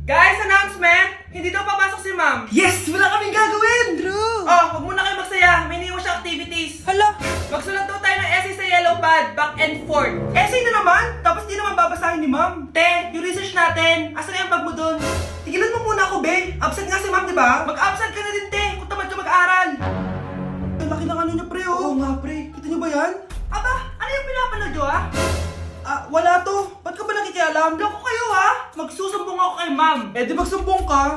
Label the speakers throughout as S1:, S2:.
S1: Guys, announcement! Hindi daw papasok si ma'am.
S2: Yes! Wala kaming gagawin!
S1: True! Oh, huwag muna kayo magsaya. May iniwan siya activities.
S2: Hala!
S1: Magsulat daw tayo ng essay sa yellow pad, back and forth. Essay na naman? Tapos di naman babasahin ni ma'am. Te, yung research natin. Asan na yung bag mo dun? Tigilan mo muna ako, be. Absent nga si ma'am, di ba? Mag-absent ka na din, te. Kung tamad ka mag-aaral. Ang laki ng ano niya, pre, oh. Oo nga, pre. Kita niyo ba yan? Aba, ano yung pinapanood nyo, ha? Wala to. Ba't ka ba nakikialam? Loko kayo, ha? Magsusumbong ako kay ma'am. Eh, di magsumbong ka.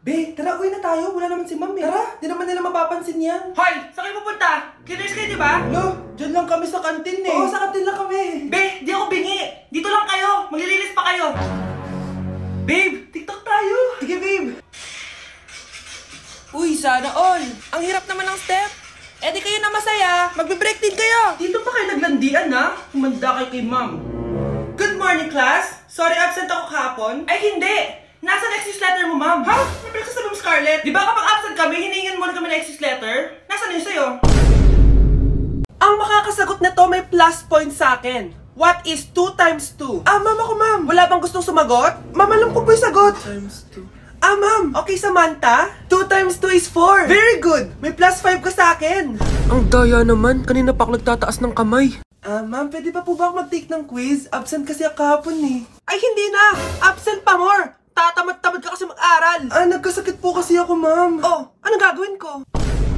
S1: Be, tara, uwi na tayo. Wala naman si ma'am, eh. Tara, di naman nila mapapansin yan. Hoy, saan kayo pupunta? Cleaners kayo, di ba? No, dyan lang kami sa kantin, eh. Oo, sa kantin lang kami. Be, di ako bingi. Dito lang kayo. Maglilinis pa kayo. Babe, TikTok tayo. Sige, babe.
S2: Uy, sana all! Ang hirap naman ng step! Eh di kayo na masaya! Magbe-break din kayo!
S1: Dito pa kayo naglandian, ha? Humanda kayo kay ma'am. Good morning, class. Sorry, absent ako kahapon. Ay, hindi. Nasa excuse letter mo, ma'am. Ha? May pinagsasabi mo, Scarlett. Di ba kapag absent kami, hinihingan muna kami ng excuse letter? Nasaan yun sa'yo? Ang makakasagot na to may plus point sa akin. What is 2 times 2? Ma'am ako, ma'am. Wala bang gustong sumagot? Ma'am, alam ko po yung sagot. 2 times 2. Ma'am. Okay, Samantha. 2 times 2 is 4. Very good. May plus 5 ka sa akin.
S2: Ang daya naman. Kanina pa ako nagtataas ng kamay.
S1: Ma'am, pwede pa po ba ako mag-take ng quiz? Absent kasi ako kahapon, eh. Ay, hindi na. Absent pa more. Tatamad-tamad ka kasi mag-aral. Nagkasakit po kasi ako, ma'am. Oh, anong gagawin ko?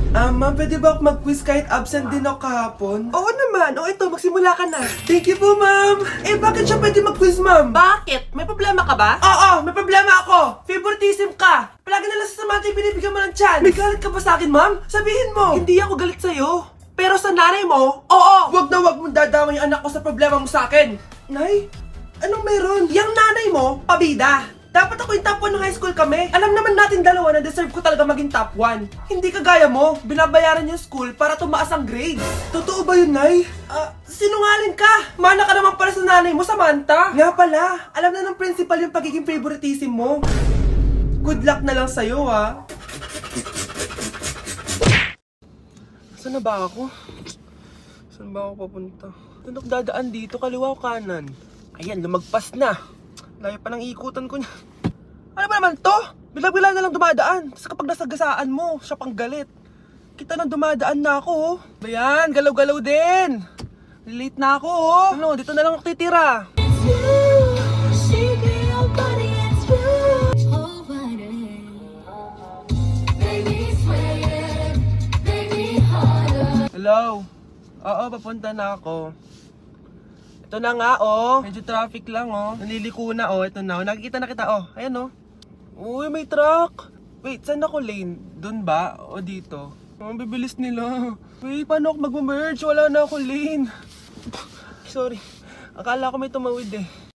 S1: Ma'am, pwede ba ako mag-quiz kahit absent din ako kahapon? Oo naman. O ito, magsimula ka na. Thank you po, ma'am. Eh, bakit siya pwede mag-quiz, ma'am? Bakit? May problema ka ba? Oo, may problema ako. Favoritism ka. Palagi na lang sa Samantha yung binibigyan mo ng chance. May galit ka ba sa akin, ma'am? Sabihin mo. Hindi ako galit sa'yo. Pero sa nanay mo, oo. Wag na wag mong dadama yung anak ko sa problema mo sa akin. Nay, anong meron? Yang nanay mo, pabida. Dapat ako yung top 1 ng high school kami. Alam naman natin dalawa na deserve ko talaga maging top 1. Hindi kagaya mo, binabayaran yung school para tumaas ang grades. Totoo ba yun, Nay? Sinungaling ka! Mana ka naman para sa nanay mo, Samantha. Nga pala, alam na ng principal yung pagiging favoritism mo. Good luck na lang sa'yo, ha? Saan na ba ako? Saan ba ako papunta? Saan ako dadaan dito? Kaliwa o kanan? Ayan, lumagpas na. Layo pa ng ikutan ko niya. Ano ba naman to? Bila-bila na lang dumadaan. Tapos kapag nasagasaan mo, siya pang galit. Kita nang dumadaan na ako, oh. Ayan, galaw-galaw din. Late na ako, oh. Ano, dito na lang ako titira. Hello? Oo, papunta na ako. Ito na nga, oh. Medyo traffic lang, oh. Naliliko na, oh. Ito na, oh. Nakikita na kita, oh. Ayan, oh. Uy, may truck. Wait, saan ako lane? Doon ba? O dito? Ang bibilis nila. Wait, paano ako mag-merge? Wala na ako lane. Sorry. Akala ko may tumawid, eh.